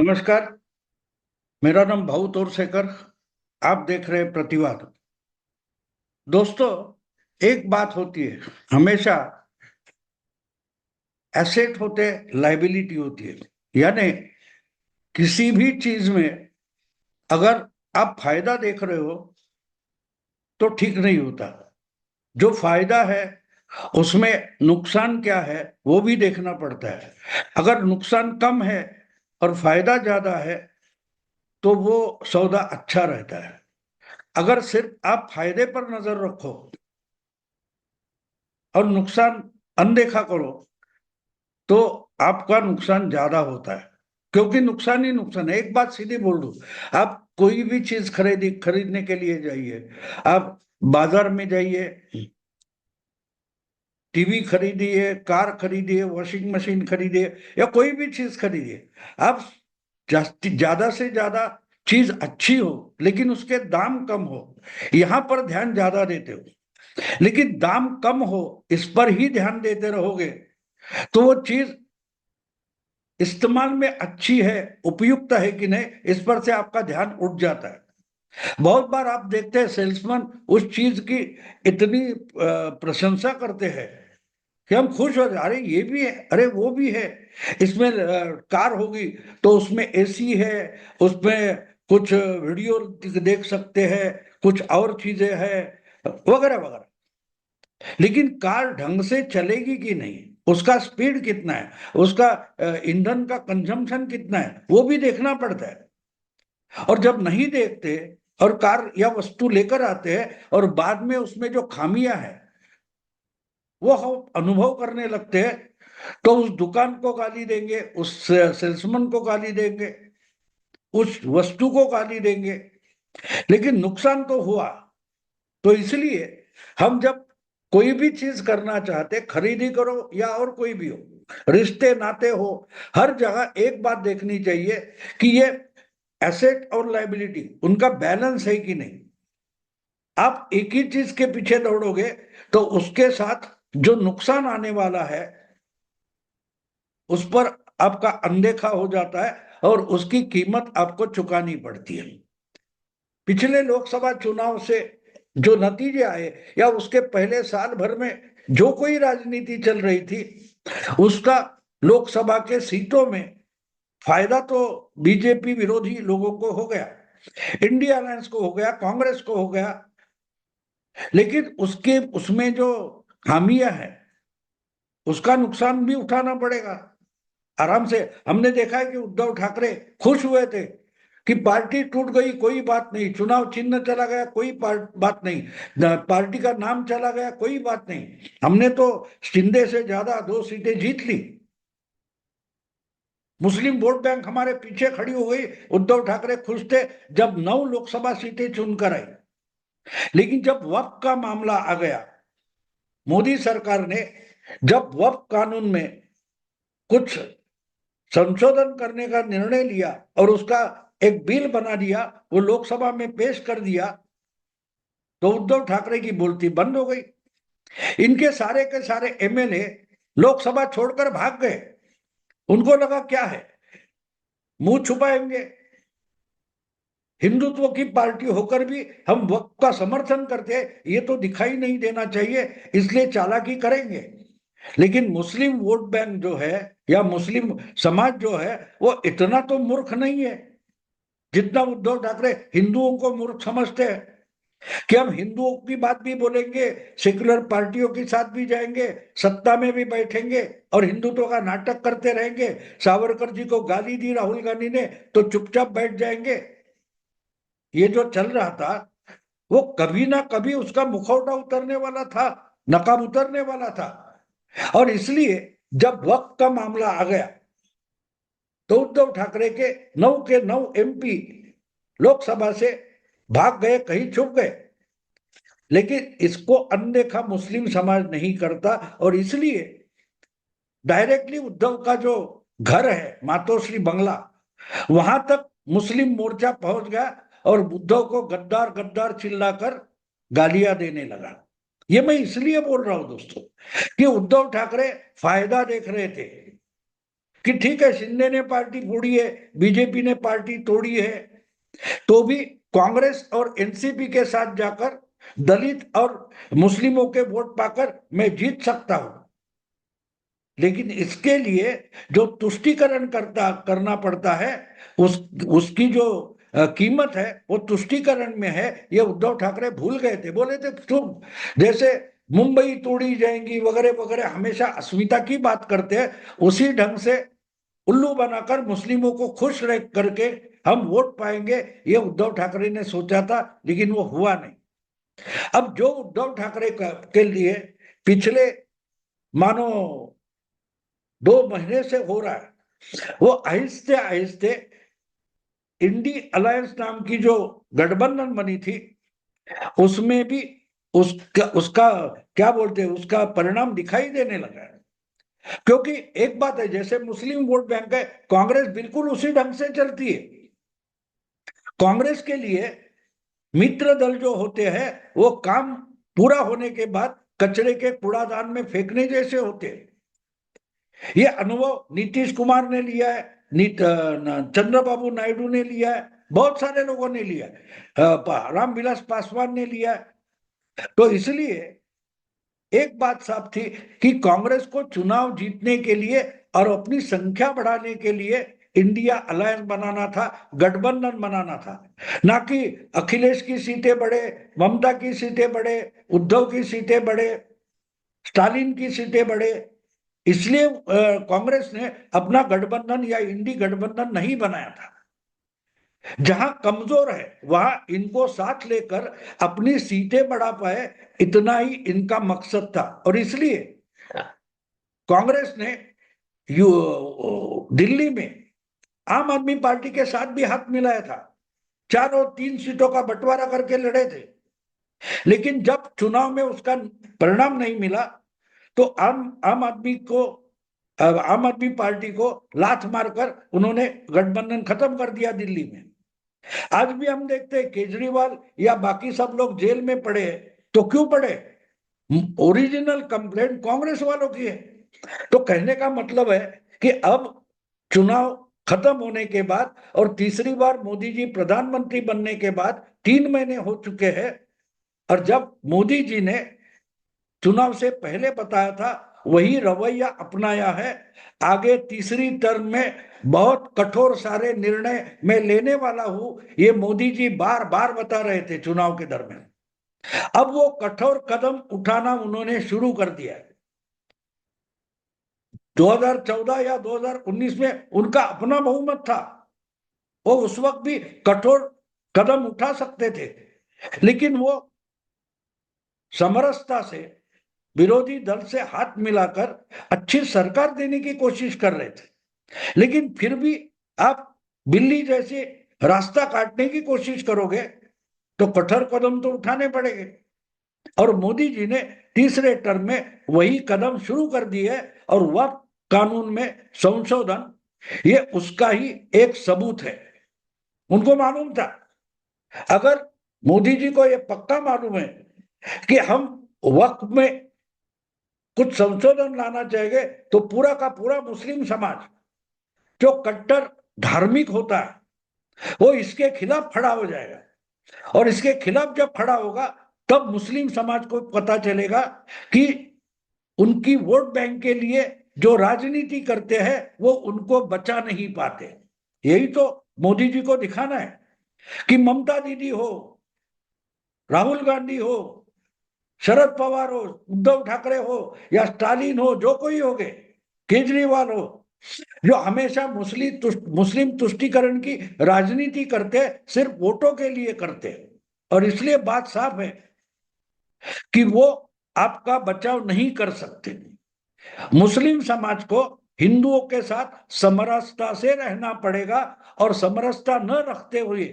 नमस्कार। मेरा नाम भाऊ तोरसेकर। आप देख रहे हैं प्रतिवाद। दोस्तों, एक बात होती है हमेशा, एसेट होते लाइबिलिटी होती है। यानी किसी भी चीज में अगर आप फायदा देख रहे हो तो ठीक नहीं होता। जो फायदा है उसमें नुकसान क्या है वो भी देखना पड़ता है। अगर नुकसान कम है और फायदा ज्यादा है तो वो सौदा अच्छा रहता है। अगर सिर्फ आप फायदे पर नजर रखो और नुकसान अनदेखा करो तो आपका नुकसान ज्यादा होता है, क्योंकि नुकसान ही नुकसान है। एक बात सीधी बोल दूं, आप कोई भी चीज खरीदने के लिए जाइए, आप बाजार में जाइए, टीवी खरीदिए, कार खरीदिए, वॉशिंग मशीन खरीदिए या कोई भी चीज खरीदिए, आप ज्यादा से ज्यादा चीज अच्छी हो लेकिन उसके दाम कम हो, यहां पर ध्यान ज्यादा देते हो। लेकिन दाम कम हो इस पर ही ध्यान देते रहोगे तो वो चीज इस्तेमाल में अच्छी है, उपयुक्त है कि नहीं, इस पर से आपका ध्यान उठ जाता है। बहुत बार आप देखते हैं सेल्समैन उस चीज की इतनी प्रशंसा करते हैं कि हम खुश हो जाए, अरे ये भी है, अरे वो भी है। इसमें कार होगी तो उसमें एसी है, उसमें कुछ वीडियो देख सकते हैं, कुछ और चीजें हैं, वगैरह वगैरह। लेकिन कार ढंग से चलेगी कि नहीं, उसका स्पीड कितना है, उसका ईंधन का कंजम्पशन कितना है, वो भी देखना पड़ता है। और जब नहीं देखते और कार या वस्तु लेकर आते हैं और बाद में उसमें जो खामियां हैं वो हम अनुभव करने लगते हैं तो उस दुकान को गाली देंगे, उस सेल्समैन को गाली देंगे, उस वस्तु को गाली देंगे। लेकिन नुकसान तो हुआ। तो इसलिए हम जब कोई भी चीज करना चाहते, खरीदी करो या और कोई भी हो, रिश्ते नाते हो, हर जगह एक बात देखनी चाहिए कि ये एसेट और लायबिलिटी उनका बैलेंस है कि नहीं। आप एक ही चीज के पीछे दौड़ोगे तो उसके साथ जो नुकसान आने वाला है उस पर आपका अनदेखा हो जाता है और उसकी कीमत आपको चुकानी पड़ती है। पिछले लोकसभा चुनाव से जो नतीजे आए या उसके पहले साल भर में जो कोई राजनीति चल रही थी उसका लोकसभा के सीटों में फायदा तो बीजेपी विरोधी लोगों को हो गया, इंडिया अलायंस को हो गया, कांग्रेस को हो गया। लेकिन उसके उसमें जो खामियां है उसका नुकसान भी उठाना पड़ेगा आराम से। हमने देखा है कि उद्धव ठाकरे खुश हुए थे कि पार्टी टूट गई, कोई बात नहीं, चुनाव चिन्ह चला गया, कोई बात नहीं, पार्टी का नाम चला गया, कोई बात नहीं, हमने तो शिंदे से ज्यादा 2 सीटें जीत ली, मुस्लिम वोट बैंक हमारे पीछे खड़ी हो गई। उद्धव ठाकरे खुश थे जब 9 लोकसभा सीटें चुनकर आई। लेकिन जब वक्फ का मामला आ गया, मोदी सरकार ने जब वक्फ कानून में कुछ संशोधन करने का निर्णय लिया और उसका एक बिल बना दिया, वो लोकसभा में पेश कर दिया, तो उद्धव ठाकरे की बोलती बंद हो गई। इनके सारे के सारे एमएलए लोकसभा छोड़कर भाग गए। उनको लगा क्या है, मुंह छुपाएंगे, हिंदुत्व की पार्टी होकर भी हम वक्त का समर्थन करते हैं, ये तो दिखाई नहीं देना चाहिए, इसलिए चालाकी करेंगे। लेकिन मुस्लिम वोट बैंक जो है या मुस्लिम समाज जो है वो इतना तो मूर्ख नहीं है जितना उद्धव ठाकरे हिंदुओं को मूर्ख समझते हैं कि हम हिंदुओं की बात भी बोलेंगे, सेक्युलर पार्टियों के साथ भी जाएंगे, सत्ता में भी बैठेंगे और हिंदुत्व का नाटक करते रहेंगे। सावरकर जी को गाली दी राहुल गांधी ने तो चुपचाप बैठ जाएंगे। ये जो चल रहा था वो कभी ना कभी उसका मुखौटा उतरने वाला था, नकाब उतरने वाला था। और इसलिए जब वक्त का मामला आ गया तो उद्धव ठाकरे के 9 एमपी लोकसभा से भाग गए, कहीं छुप गए। लेकिन इसको अनदेखा मुस्लिम समाज नहीं करता और इसलिए डायरेक्टली उद्धव का जो घर है मातोश्री बंगला, वहां तक मुस्लिम मोर्चा पहुंच गया और उद्धव को गद्दार गद्दार चिल्लाकर गालियां देने लगा। ये मैं इसलिए बोल रहा हूं दोस्तों कि उद्धव ठाकरे फायदा देख रहे थे। कि ठीक है शिंदे ने पार्टी फोड़ी है, बीजेपी ने पार्टी तोड़ी है, तो भी कांग्रेस और एनसीपी के साथ जाकर दलित और मुस्लिमों के वोट पाकर मैं जीत सकता हूं। लेकिन इसके लिए जो तुष्टीकरण करना पड़ता है, उस उसकी जो कीमत है वो तुष्टीकरण में है। ये उद्धव ठाकरे भूल गए थे, बोले थे तुम जैसे मुंबई तोड़ी जाएंगी वगैरह वगैरह, हमेशा अस्मिता की बात करते हैं, उसी ढंग से उल्लू बनाकर मुस्लिमों को खुश रह करके हम वोट पाएंगे, ये उद्धव ठाकरे ने सोचा था, लेकिन वो हुआ नहीं। अब जो उद्धव ठाकरे के लिए पिछले मानो 2 महीने से हो रहा है, वो आहिस्ते आहिस्ते इंडी अलायंस नाम की जो गठबंधन बनी थी, उसमें भी उसका उसका क्या बोलते हैं, उसका परिणाम दिखाई देने लगा है। क्योंकि एक बात है, जैसे मुस्लिम वोट बैंक है, कांग्रेस बिल्कुल उसी ढंग से चलती है। कांग्रेस के लिए मित्र दल जो होते हैं वो काम पूरा होने के बाद कचरे के कूड़ादान में फेंकने जैसे होते हैं। ये अनुभव नीतीश कुमार ने लिया है, चंद्रबाबू नायडू ने लिया है, बहुत सारे लोगों ने लिया है, रामविलास पासवान ने लिया है। तो इसलिए एक बात साफ थी कि कांग्रेस को चुनाव जीतने के लिए और अपनी संख्या बढ़ाने के लिए इंडिया अलायंस बनाना था, गठबंधन बनाना था, ना कि अखिलेश की सीटें बढ़े, ममता की सीटें बढ़े, उद्धव की सीटें बढ़े, स्टालिन की सीटें बढ़े। इसलिए कांग्रेस ने अपना गठबंधन या इंडी गठबंधन नहीं बनाया था। जहां कमजोर है वहां इनको साथ लेकर अपनी सीटें बढ़ा पाए, इतना ही इनका मकसद था। और इसलिए कांग्रेस ने दिल्ली में आम आदमी पार्टी के साथ भी हाथ मिलाया था, 4 और 3 सीटों का बंटवारा करके लड़े थे। लेकिन जब चुनाव में उसका परिणाम नहीं मिला तो आम आदमी को आम आदमी पार्टी को लात मारकर उन्होंने गठबंधन खत्म कर दिया दिल्ली में। आज भी हम देखते हैं केजरीवाल या बाकी सब लोग जेल में पड़े हैं, तो क्यों पड़े? ओरिजिनल कंप्लेंट कांग्रेस वालों की है। तो कहने का मतलब है कि अब चुनाव खत्म होने के बाद और तीसरी बार मोदी जी प्रधानमंत्री बनने के बाद 3 महीने हो चुके हैं, और जब मोदी जी ने चुनाव से पहले बताया था वही रवैया अपनाया है। आगे तीसरी टर्म में बहुत कठोर सारे निर्णय मैं लेने वाला हूं, ये मोदी जी बार बार बता रहे थे चुनाव के दरमियान। अब वो कठोर कदम उठाना उन्होंने शुरू कर दिया है। 2014 या 2019 में उनका अपना बहुमत था, वो उस वक्त भी कठोर कदम उठा सकते थे, लेकिन वो समरसता से विरोधी दल से हाथ मिलाकर अच्छी सरकार देने की कोशिश कर रहे थे। लेकिन फिर भी आप बिल्ली जैसे रास्ता काटने की कोशिश करोगे तो कठोर कदम तो उठाने पड़ेंगे। और मोदी जी ने तीसरे टर्म में वही कदम शुरू कर दिए, और वक्त कानून में संशोधन ये उसका ही एक सबूत है। उनको मालूम था, अगर मोदी जी को ये पक्का मालूम है कि हम वक्त में कुछ संशोधन लाना चाहेंगे, तो पूरा का पूरा मुस्लिम समाज जो कट्टर धार्मिक होता है वो इसके खिलाफ खड़ा हो जाएगा। और इसके खिलाफ जब खड़ा होगा तब मुस्लिम समाज को पता चलेगा कि उनकी वोट बैंक के लिए जो राजनीति करते हैं वो उनको बचा नहीं पाते। यही तो मोदी जी को दिखाना है कि ममता दीदी हो, राहुल गांधी हो, शरद पवार हो, उद्धव ठाकरे हो या स्टालिन हो, जो कोई हो गए, केजरीवाल हो, जो हमेशा मुस्लिम तुष्टीकरण की राजनीति करते, सिर्फ वोटों के लिए करते। और इसलिए बात साफ है कि वो आपका बचाव नहीं कर सकते। मुस्लिम समाज को हिंदुओं के साथ समरसता से रहना पड़ेगा, और समरसता न रखते हुए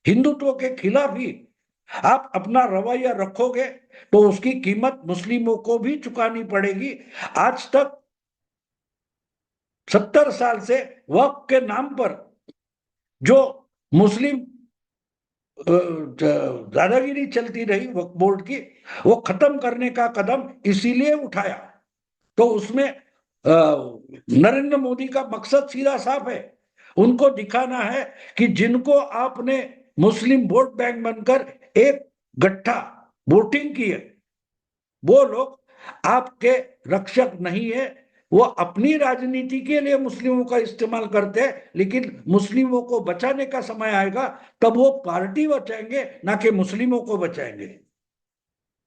हिंदुत्व के खिलाफ ही आप अपना रवैया रखोगे तो उसकी कीमत मुस्लिमों को भी चुकानी पड़ेगी। आज तक 70 साल से वक्फ के नाम पर जो मुस्लिम दादागिरी चलती रही वक्फ बोर्ड की, वो खत्म करने का कदम इसीलिए उठाया। तो उसमें नरेंद्र मोदी का मकसद सीधा साफ है, उनको दिखाना है कि जिनको आपने मुस्लिम वोट बैंक बनकर एक गट्ठा वोटिंग की है, वो लोग आपके रक्षक नहीं है। वो अपनी राजनीति के लिए मुस्लिमों का इस्तेमाल करते हैं, लेकिन मुस्लिमों को बचाने का समय आएगा तब वो पार्टी बचाएंगे, ना कि मुस्लिमों को बचाएंगे।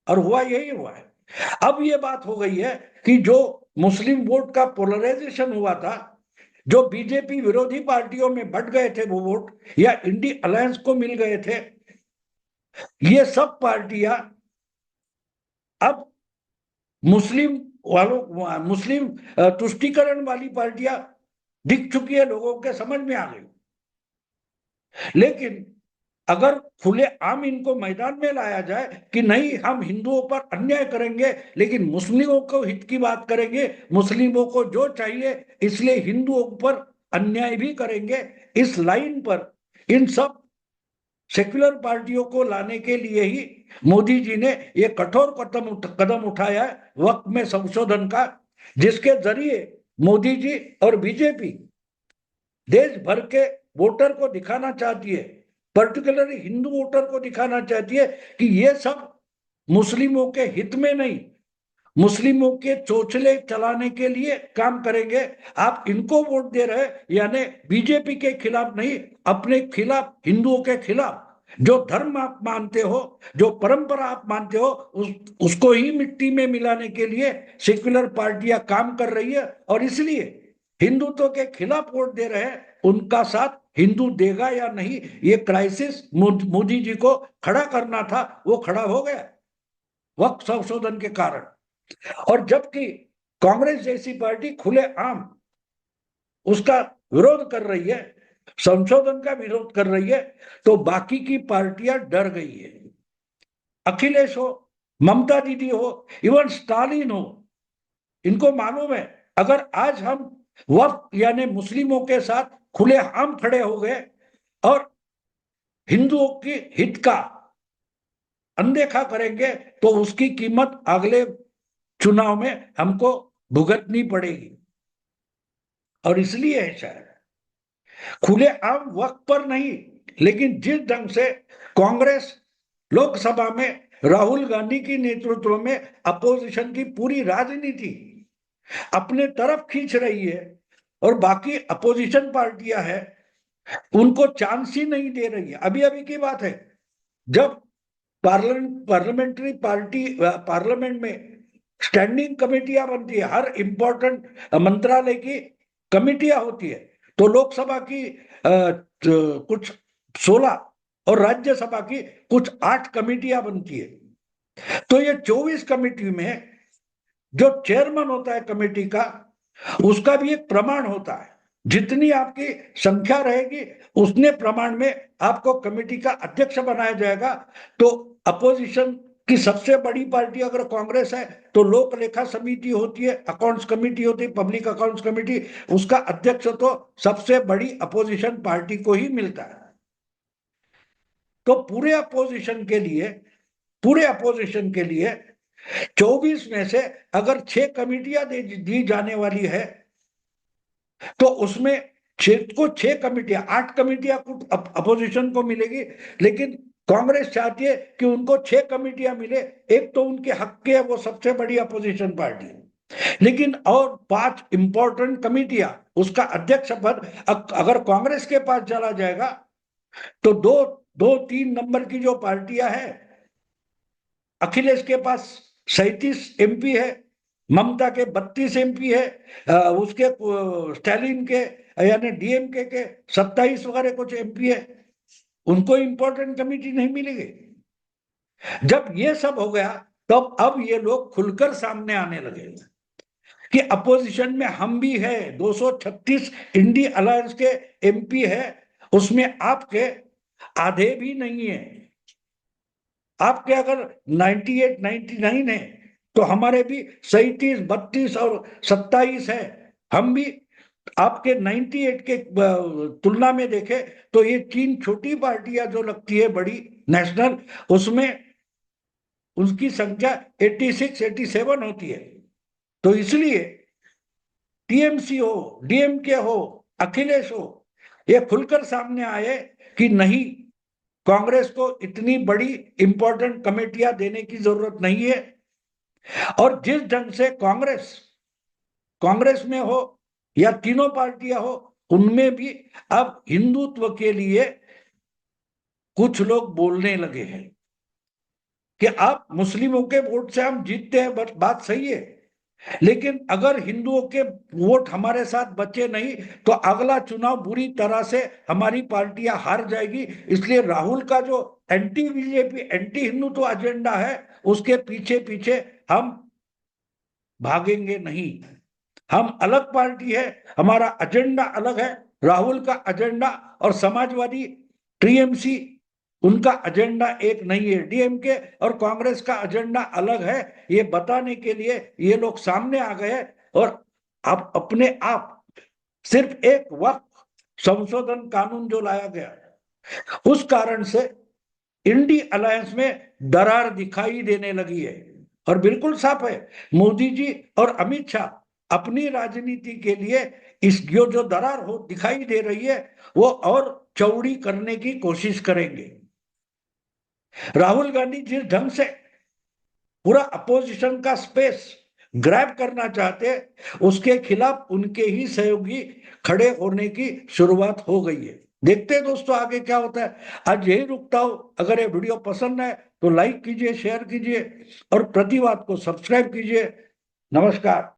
और हुआ यही हुआ है। अब ये बात हो गई है कि जो मुस्लिम वोट का पोलराइजेशन हुआ था, जो बीजेपी विरोधी पार्टियों में बट गए थे वो वोट, या इंडी अलायंस को मिल गए थे, ये सब पार्टियां अब मुस्लिम मुस्लिम तुष्टीकरण वाली पार्टियां दिख चुकी है, लोगों के समझ में आ गई। लेकिन अगर खुले आम इनको मैदान में लाया जाए कि नहीं, हम हिंदुओं पर अन्याय करेंगे लेकिन मुस्लिमों को हित की बात करेंगे, मुस्लिमों को जो चाहिए इसलिए हिंदुओं पर अन्याय भी करेंगे, इस लाइन पर इन सब सेक्युलर पार्टियों को लाने के लिए ही मोदी जी ने ये कठोर कदम उठाया है, वक्त में संशोधन का, जिसके जरिए मोदी जी और बीजेपी देश भर के वोटर को दिखाना चाहती है, पर्टिकुलरली हिंदू वोटर को दिखाना चाहती है कि ये सब मुस्लिमों के हित में नहीं, मुस्लिमों के चोचले चलाने के लिए काम करेंगे। आप इनको वोट दे रहे, यानी बीजेपी के खिलाफ नहीं, अपने खिलाफ, हिंदुओं के खिलाफ। जो धर्म आप मानते हो, जो परंपरा आप मानते हो, उसको ही मिट्टी में मिलाने के लिए सेक्युलर पार्टियां काम कर रही है, और इसलिए हिंदुत्व के खिलाफ वोट दे रहे हैं। उनका साथ हिंदू देगा या नहीं, ये क्राइसिस मोदी जी को खड़ा करना था, वो खड़ा हो गया वक्त संशोधन के कारण। और जबकि कांग्रेस जैसी पार्टी खुले आम उसका विरोध कर रही है, संशोधन का विरोध कर रही है, तो बाकी की पार्टियां डर गई है। अखिलेश हो, ममता दीदी हो, इवन स्टालिन हो, इनको मालूम है अगर आज हम वक्त यानी मुस्लिमों के साथ खुले आम खड़े हो गए और हिंदुओं की हित का अनदेखा करेंगे, तो उसकी कीमत अगले चुनाव में हमको भुगतनी पड़ेगी। और इसलिए है शायद खुले आम वक्त पर नहीं, लेकिन जिस ढंग से कांग्रेस लोकसभा में राहुल गांधी की नेतृत्व में अपोजिशन की पूरी राजनीति अपने तरफ खींच रही है, और बाकी अपोजिशन पार्टियां हैं उनको चांस ही नहीं दे रही है। अभी अभी की बात है, जब पार्लियामेंट्री पार्टी पार्लियामेंट में स्टैंडिंग कमेटियां बनती है, हर इंपॉर्टेंट मंत्रालय की कमेटियां होती है, तो लोकसभा की कुछ 16 और राज्यसभा की कुछ 8 कमेटियां बनती है। तो ये 24 कमेटी में जो चेयरमैन होता है कमेटी का, उसका भी एक प्रमाण होता है। जितनी आपकी संख्या रहेगी उतने प्रमाण में आपको कमेटी का अध्यक्ष बनाया जाएगा। तो अपोजिशन की सबसे बड़ी पार्टी अगर कांग्रेस है तो लोक लेखा समिति होती है, अकाउंट्स कमेटी होती है, पब्लिक अकाउंट्स कमेटी, उसका अध्यक्ष तो सबसे बड़ी अपोजिशन पार्टी को ही मिलता है। तो पूरे अपोजिशन के लिए 24 में से अगर 6 कमेटियां दी जाने वाली है, तो उसमें 6 कमेटियां, 8 कमेटियां अपोजिशन को मिलेगी, लेकिन कांग्रेस चाहती है कि उनको 6 कमेटियां मिले। एक तो उनके हक के है, वो सबसे बड़ी अपोजिशन पार्टी है, लेकिन और 5 इंपॉर्टेंट कमेटियां, उसका अध्यक्ष पद अगर कांग्रेस के पास चला जाएगा, तो दो 3 नंबर की जो पार्टियां हैं, अखिलेश के पास 37 एमपी है, ममता के 32 एमपी है, उसके स्टालिन के यानी डीएमके के 27 वगैरह कुछ एमपी है, उनको इंपॉर्टेंट कमेटी नहीं मिलेगी। जब ये सब हो गया, तब अब ये लोग खुलकर सामने आने लगे कि अपोजिशन में हम भी है, 236 इंडी अलायंस के एमपी है, उसमें आपके आधे भी नहीं है। आपके अगर 98 99 है, तो हमारे भी 37 32 और 27 है। हम भी आपके 98 के तुलना में देखें तो ये 3 छोटी पार्टियां जो लगती है बड़ी नेशनल, उसमें उनकी संख्या 86 87 होती है। तो इसलिए टीएमसी हो, डीएमके हो, अखिलेश हो, ये खुलकर सामने आए कि नहीं, कांग्रेस को इतनी बड़ी इंपॉर्टेंट कमेटियां देने की जरूरत नहीं है। और जिस ढंग से कांग्रेस में हो या तीनों पार्टियां हो, उनमें भी अब हिंदुत्व के लिए कुछ लोग बोलने लगे हैं कि आप मुस्लिमों के वोट से हम जीतते हैं, बात सही है, लेकिन अगर हिंदुओं के वोट हमारे साथ बचे नहीं तो अगला चुनाव बुरी तरह से हमारी पार्टियां हार जाएगी। इसलिए राहुल का जो anti BJP, anti Hindutva agenda है, उसके पीछे पीछे हम भागेंगे नहीं। हम अलग पार्टी है, हमारा एजेंडा अलग है। राहुल का एजेंडा और समाजवादी, टीएमसी, उनका एजेंडा एक नहीं है। डीएमके और कांग्रेस का एजेंडा अलग है। ये बताने के लिए ये लोग सामने आ गए और अब अपने आप सिर्फ एक वक्त संशोधन कानून जो लाया गया, उस कारण से इंडी अलायंस में दरार दिखाई देने लगी है। और बिल्कुल साफ है, मोदी जी और अमित शाह अपनी राजनीति के लिए इस जो दरार हो दिखाई दे रही है, वो और चौड़ी करने की कोशिश करेंगे। राहुल गांधी जिस ढंग से पूरा अपोजिशन का स्पेस ग्रैब करना चाहते, उसके खिलाफ उनके ही सहयोगी खड़े होने की शुरुआत हो गई है। देखते हैं दोस्तों आगे क्या होता है। आज यही रुकता हूं। अगर ये वीडियो पसंद है तो लाइक कीजिए, शेयर कीजिए और प्रतिवाद को सब्सक्राइब कीजिए। नमस्कार।